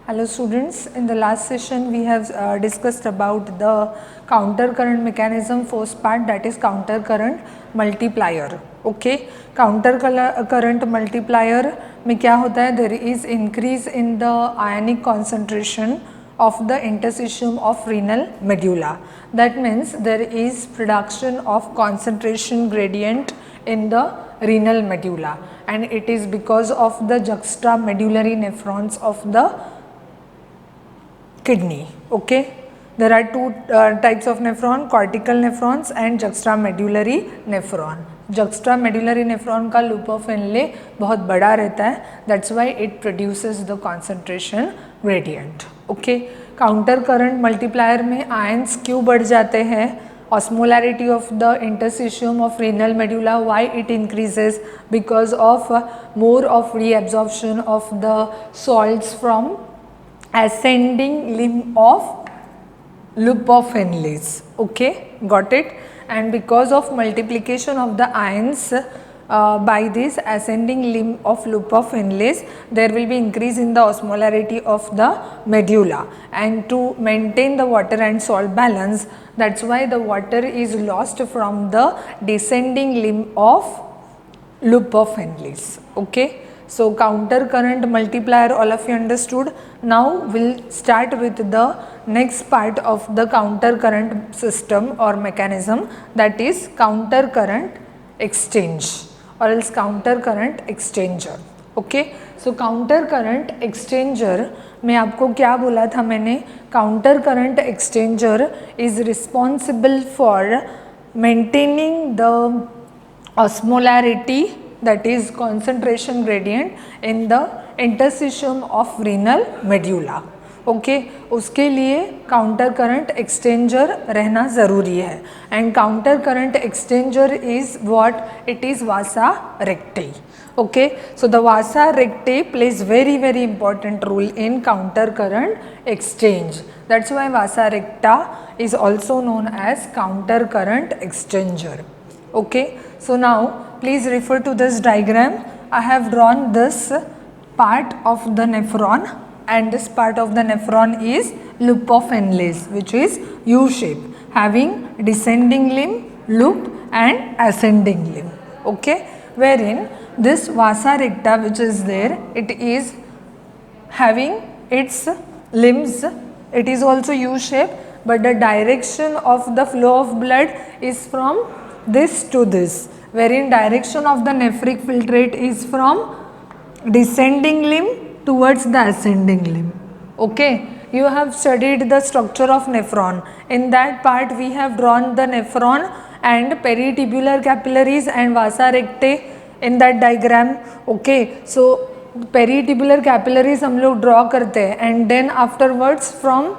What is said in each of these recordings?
Hello students, in the last session we have discussed about the counter current mechanism first part, that is counter current multiplier. Okay, counter current multiplier में क्या होता है, there is increase in the ionic concentration of the interstitium of renal medulla. That means there is production of concentration gradient in the renal medulla, and it is because of the juxtamedullary nephrons of the kidney. Okay, there are two types of nephron, cortical nephrons and juxtamedullary nephron. Juxtamedullary nephron का loop of Henle बहुत बड़ा रहता है, that's why it produces the concentration gradient. Okay, counter current multiplier में ions क्यों बढ़ जाते हैं? Osmolarity of the interstitium of renal medulla, why it increases? Because of more of reabsorption of the salts from ascending limb of loop of Henle's. Okay, got it? And because of multiplication of the ions by this ascending limb of loop of Henle's, there will be increase in the osmolarity of the medulla, and to maintain the water and salt balance, that's why the water is lost from the descending limb of loop of Henle's. Okay, so counter current multiplier, all of you understood. Now we'll start with the next part of the counter current system or mechanism, that is counter current exchange or else counter current exchanger. Okay, so counter current exchanger में आपको क्या बोला था मैंने? Counter current exchanger is responsible for maintaining the osmolarity, that is concentration gradient in the interstitium of renal medulla. Okay, उसके लिए counter current exchanger रहना ज़रूरी है, and counter current exchanger is what? It is vasa recti. Okay, so the vasa rectae plays very important role in counter current exchange. That's why vasa recta is also known as counter current exchanger. Okay, so now please refer to this diagram. I have drawn this part of the nephron, and this part of the nephron is loop of Henle's, which is U shape, having descending limb, loop and ascending limb. Okay, wherein this vasa recta which is there, it is having its limbs, it is also U shape, but the direction of the flow of blood is from this to this, wherein direction of the nephric filtrate is from descending limb towards the ascending limb. Okay, you have studied the structure of nephron. In that part we have drawn the nephron and peritubular capillaries and vasa rectae in that diagram. Okay, so peritubular capillaries हम लोग draw करते हैं, and then afterwards from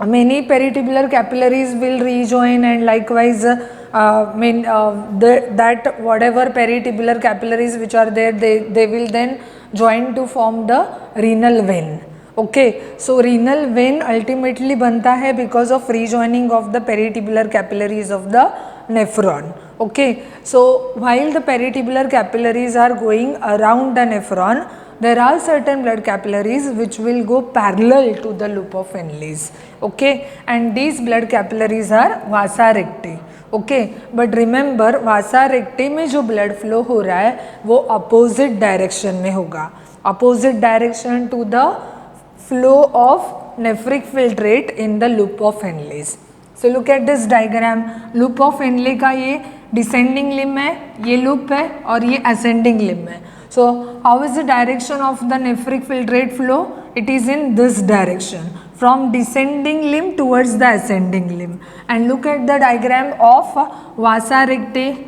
many peritubular capillaries will rejoin, and likewise that whatever peritubular capillaries which are there, they will then join to form the renal vein. Okay, so renal vein ultimately बनता है because of rejoining of the peritubular capillaries of the nephron. Okay, so while the peritubular capillaries are going around the nephron, there are certain blood capillaries which will go parallel to the loop of Henle's. Okay, and these blood capillaries are vasa rectae. Okay, but remember vasa rectae में जो blood flow हो रहा है वो opposite direction में होगा, opposite direction to the flow of nephric filtrate in the loop of Henle's. So look at this diagram. loop of Henle का ये descending limb है, ये loop है और ये ascending limb है. So how is the direction of the nephric filtrate flow? It is in this direction, from descending limb towards the ascending limb. And look at the diagram of vasa rectae.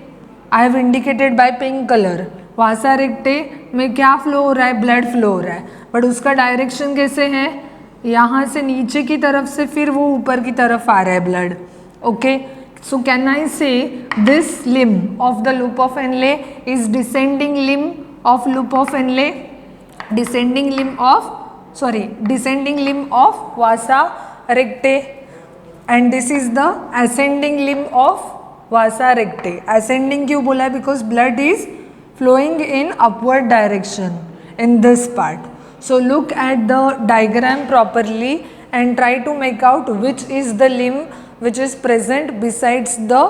I have indicated by pink color. vasa rectae में क्या flow हो रहा है? blood flow हो रहा है, but उसका direction कैसे है? यहाँ से नीचे की तरफ से फिर वो ऊपर की तरफ आ रहा है blood. Okay, so can I say this limb of the loop of Henle is descending limb of loop of Henle, descending limb of vasa rectae, and this is the ascending limb of vasa rectae. Ascending क्यों बोला? Because blood is flowing in upward direction in this part. So look at the diagram properly and try to make out which is the limb which is present besides the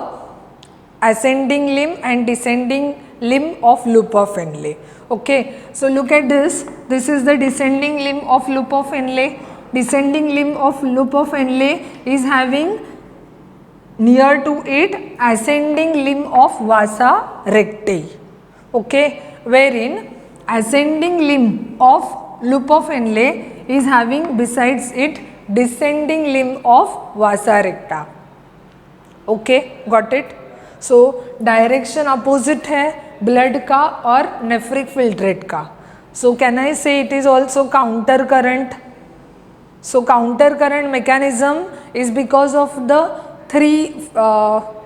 ascending limb and descending limb of loop of Henle. Okay, so look at this. This is the descending limb of loop of Henle. Descending limb of loop of Henle is having near to it ascending limb of vasa recti. Okay, wherein ascending limb of loop of Henle is having besides it descending limb of vasa recta. Okay, got it? So direction opposite है blood का और nephric filtrate का. So can I say it is also counter current. So counter current mechanism is because of the three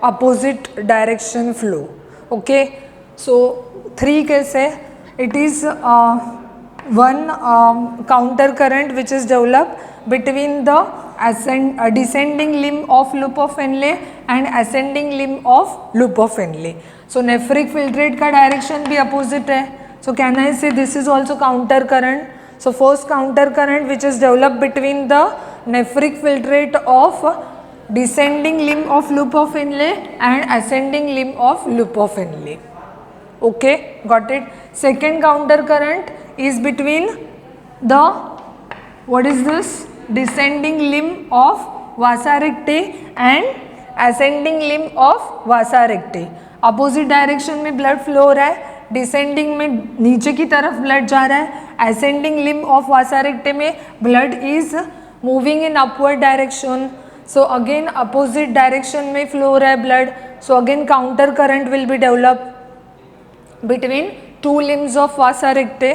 opposite direction flow. Okay, so three कैसे? It is one counter current which is develop between the descending limb of loop of Henle and ascending limb of loop of Henle. So nephric filtrate का direction भी opposite है. So can I say this is also counter current? So first counter current which is developed between the nephric filtrate of descending limb of loop of Henle and ascending limb of loop of Henle. Okay, got it? Second counter current is between the, what is this? Descending limb of vasa recti and ascending limb of vasa recti. Opposite direction में blood flow हो रहा है, descending में नीचे की तरफ blood जा रहा है, असेंडिंग लिम्ब ऑफ वासा रेक्टे में blood is moving in upward direction. So again opposite direction में फ्लो हो रहा है blood. So again counter current will be develop between two limbs of vasa recti.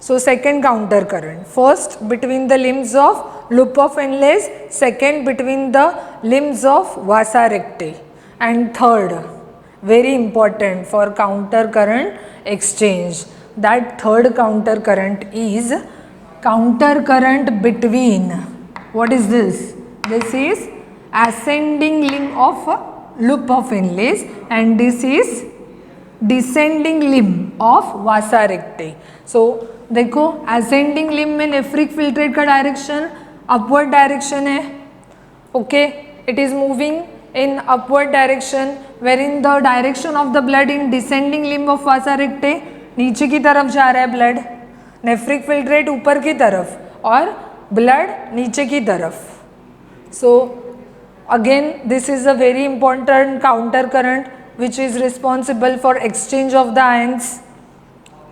So second counter current, first between the limbs of loop of Henle, second between the limbs of vasa recti, and third, very important for counter current exchange, that third counter current is counter current between, what is this? This is ascending limb of loop of Henle and this is descending limb of vasa recti. So देखो ascending limb में nephric filtrate का direction upward direction है. Okay, it is moving in upward direction where in the direction of the blood in descending limb of vasa recti, नीचे की तरफ जा रहा है ब्लड. नेफ्रिक फिल्ट्रेट ऊपर की तरफ और ब्लड नीचे की तरफ. सो again this is a very important counter current which is responsible for exchange of the ions.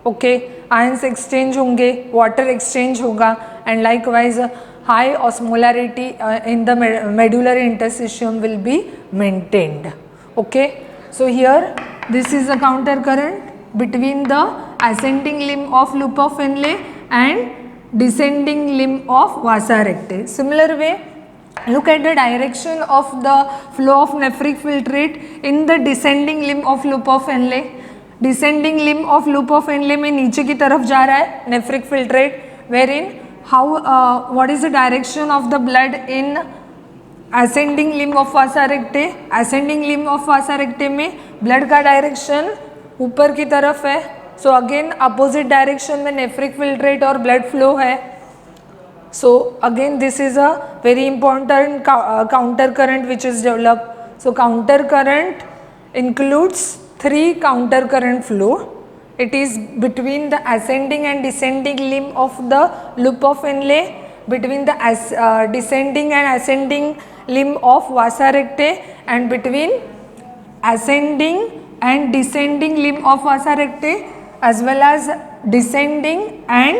Okay, ions exchange होंगे, वाटर एक्सचेंज होगा and likewise high osmolarity in the medullary interstitium will be maintained. Okay, so here this is a counter current between the ascending limb of loop of Henle and descending limb of vasa recti. Similar way, look at the direction of the flow of nephric filtrate in the descending limb of loop of Henle. Descending limb of loop of Henle में नीचे की तरफ जा रहा है nephric filtrate, where in how what is the direction of the blood in ascending limb of vasa recta. Ascending limb of vasa रेक्टे में blood का direction ऊपर की तरफ है. सो अगेन अपोजिट डायरेक्शन में नेफ्रिक फिल्ट्रेट और ब्लड फ्लो है. So again this is a very important counter current which is develop. So counter current includes three counter current flow. It is between the ascending and descending limb of the loop of Henle, between the descending and ascending limb of vasa recti, and between ascending and descending limb of vasa recti, as well as descending and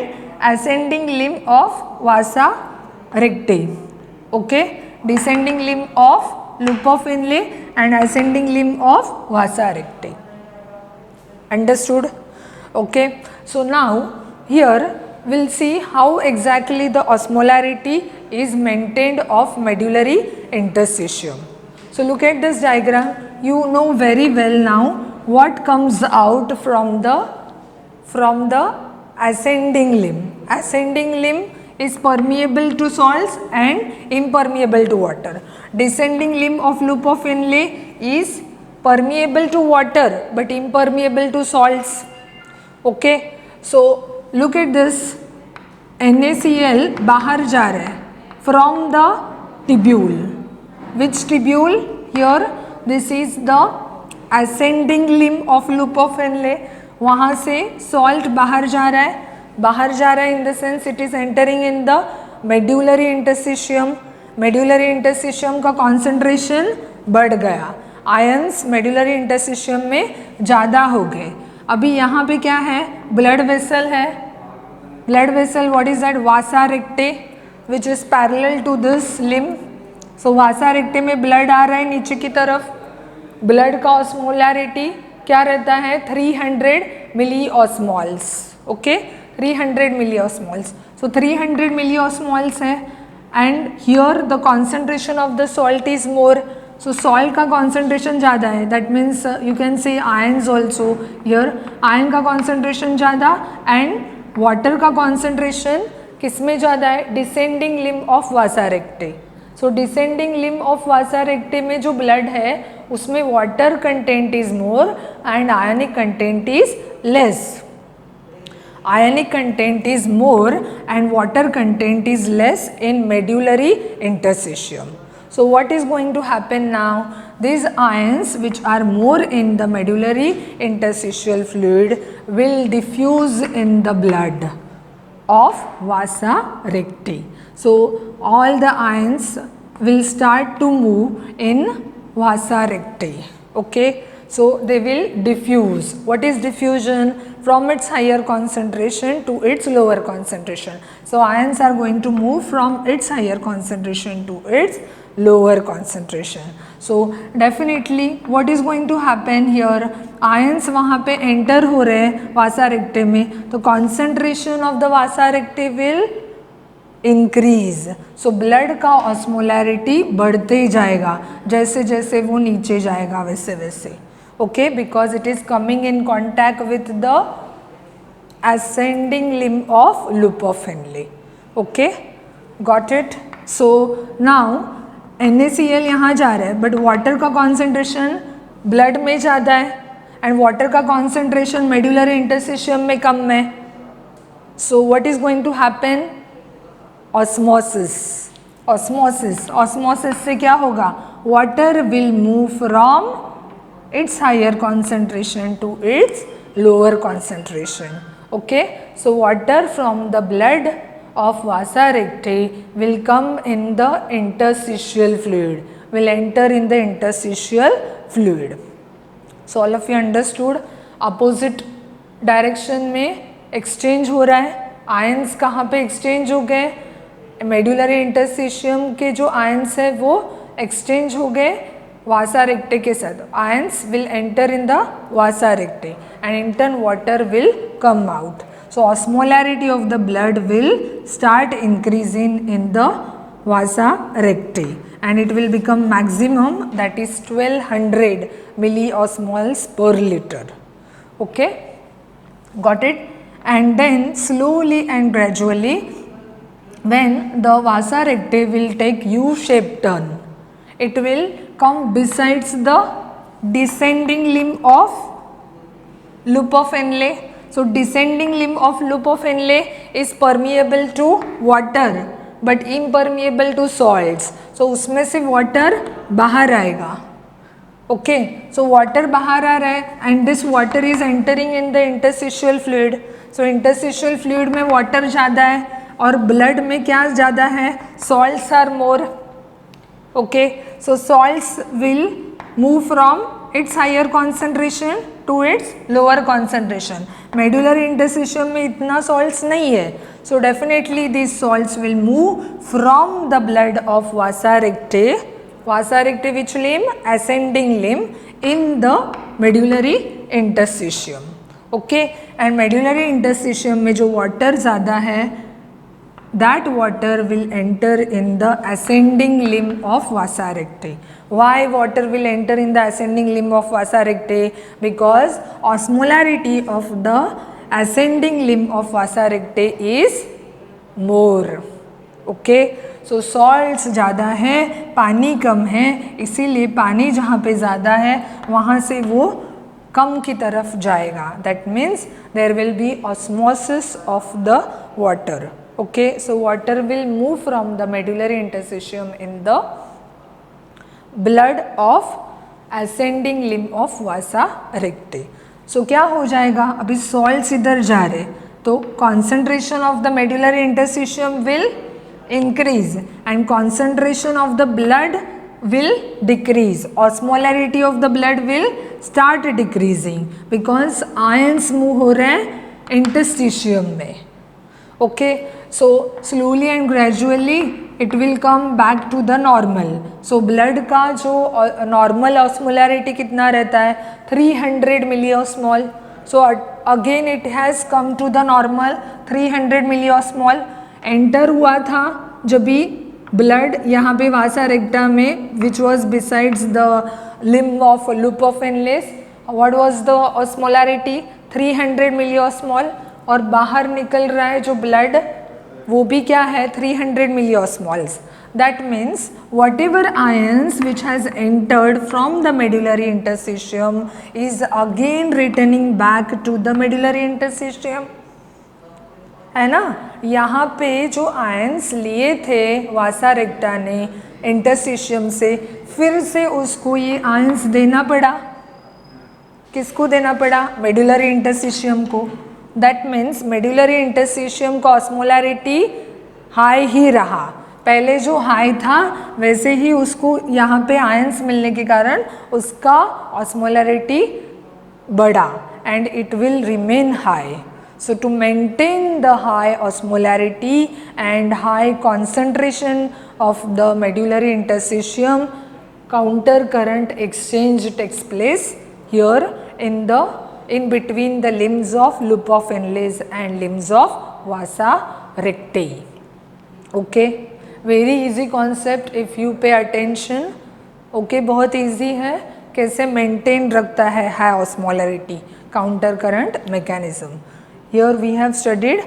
ascending limb of vasa recti. Okay, descending limb of loop of Henle and ascending limb of vasa recti. Understood? Okay, so now here we'll see how exactly the osmolarity is maintained of medullary interstitium. So look at this diagram. You know very well now what comes out from the ascending limb. Ascending limb is permeable to salts and impermeable to water. Descending limb of loop of Henle is permeable to water but impermeable to salts. Okay, so look at this. NaCl बाहर जा रहा है from the tubule. Which tubule? Here this is the ascending Liam of loop of Henle. वहाँ से salt बाहर जा रहा है. बाहर जा रहा है in the sense it is entering in the medullary interstitium. Medullary interstitium का कॉन्सेंट्रेशन बढ़ गया. आयंस मेड्यूलरी इंटरस्टिशियम में ज़्यादा हो गए. अभी यहाँ पे क्या है? ब्लड वेसल है. Blood vessel, what is that? Vasa recta which is parallel to this limb. So vasa रेक्टे में ब्लड आ रहा है नीचे की तरफ. ब्लड का ऑस्मोलैरिटी क्या रहता है? 300 मिली ऑस्मॉल्स. ओके, 300 मिली ऑस्मॉल्स. सो 300 मिली ऑस्मॉल्स है and here the concentration of the salt is more. So salt का कॉन्सेंट्रेशन ज़्यादा है. That means you can say ions also. Here ion का कॉन्सेंट्रेशन ज़्यादा एंड वाटर का कॉन्सेंट्रेशन किस में ज़्यादा है? Descending limb of vasa recta. So descending limb of vasa रेक्टे में जो ब्लड है उसमें water content is more and ionic content is less. Ionic content is more and water content is less in medullary interstitium. So what is going to happen now? These ions which are more in the medullary interstitial fluid will diffuse in the blood of vasa recti. So all the ions will start to move in vasa recti. Okay, so they will diffuse. What is diffusion? From its higher concentration to its lower concentration. So ions are going to move from its higher concentration to its lower concentration. So definitely what is going to happen here? Ions वहाँ पे enter हो रहे हैं वासा रेक्टे में, तो concentration of the Vasa रेक्टे will increase. So blood का osmolarity बढ़ते ही जाएगा जैसे जैसे वो नीचे जाएगा वैसे वैसे. Okay, because it is coming in contact with the ascending limb of loop of Henle. Okay, got it? So now NaCl यहाँ जा रहा है but water का concentration blood में ज़्यादा है and water का concentration medullary interstitium में कम है. So what is going to happen? Osmosis. Osmosis. Osmosis से क्या होगा? Water will move from its higher concentration to its lower concentration. Okay, so water from the blood of vasa recti will come in the interstitial fluid, will enter in the interstitial fluid. So all of you understood? Opposite direction में exchange हो रहा है. ions कहाँ पे exchange हो गए? medullary interstitium के जो ions है वो exchange हो गए vasa recte के साथ. Ions will enter in the vasa recte and in turn water will come out. So osmolarity of the blood will start increasing in the vasa recte and it will become maximum, that is 1200 milliosmoles per liter. Okay, got it? And then slowly and gradually when the vasa recte will take U-shaped turn, it will come besides the descending limb of loop of Henle. So descending limb of loop of Henle is permeable to water but impermeable to salts. So उसमें से water बाहर आएगा. Okay, so water बाहर आ रहा है and this water is entering in the interstitial fluid. So interstitial fluid में water ज़्यादा है और blood में क्या ज़्यादा है? Salts are more. Okay, so salts will move from its higher concentration to its lower concentration. Medullary interstitium में इतना salts नहीं है. So definitely these salts will move from the blood of vasa recte. Vasa recte which limb? Ascending limb in the medullary interstitium. Okay, and medullary interstitium में जो water ज़्यादा है that water will enter in the ascending limb of vasa recte. Why water will enter in the ascending limb of vasa recte? Because osmolarity of the ascending limb of vasa recte is more. Okay, so salts ज़्यादा है, पानी कम है, इसीलिए पानी जहाँ पे ज़्यादा है वहाँ से वो कम की तरफ जाएगा. That means there will be osmosis of the water. Okay, so water will move from the medullary interstitium in the blood of ascending limb of vasa recti. So क्या हो जाएगा, अभी सॉल्ट्स इधर जा रहे तो concentration of the medullary interstitium will increase and concentration of the blood will decrease. Osmolarity of the blood will start decreasing because ions move हो रहे हैं interstitium में. Okay, so slowly and gradually it will come back to the normal. So blood का जो normal osmolarity कितना रहता है 300 milliosmol. So again it has come to the normal 300 milliosmol. Enter हुआ था जब भी blood यहाँ पे वासा रेक्टा में which was besides the limb of loop of Henle's. What was the osmolarity? 300 milliosmol. और बाहर निकल रहा है जो ब्लड वो भी क्या है 300 milliosmols. That means whatever ions which has entered from the medullary interstitium is again returning back to the medullary interstitium. है ना, यहाँ पे जो आयंस लिए थे वासा रेक्टा ने इंटरस्टिशियम से, फिर से उसको ये आयंस देना पड़ा. किसको देना पड़ा? मेडुलरी इंटरस्टिशियम को. दैट मीन्स मेडुलरी इंटरस्टिशियम का ऑस्मोलैरिटी हाई ही रहा. पहले जो हाई था वैसे ही उसको यहाँ पे आयंस मिलने के कारण उसका ऑस्मोलैरिटी बढ़ा and it will remain high. So to maintain the high osmolarity and high concentration of the medullary interstitium, counter current exchange takes place here in between the limbs of loop of Henle's and limbs of vasa recti. Okay, very easy concept if you pay attention. Okay, बहुत easy है. कैसे maintain रखता है high osmolarity, counter current mechanism. Here we have studied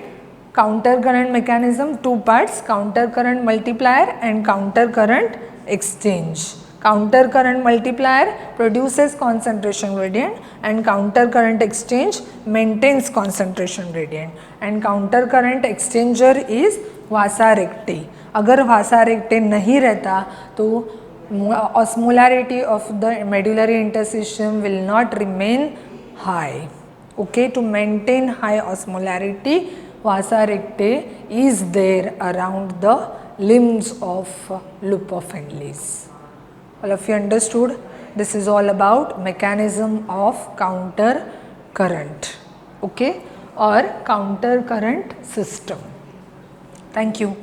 counter current mechanism, two parts, counter current multiplier and counter current exchange. Counter current multiplier produces concentration gradient and counter current exchange maintains concentration gradient, and counter current exchanger is vasa recti. अगर vasa recti नहीं रहता तो osmolarity of the medullary interstitium will not remain high. Okay, to maintain high osmolarity, vasa recti is there around the limbs of loop of Henle's. All of you understood? This is all about mechanism of counter current, okay, or counter current system. Thank you.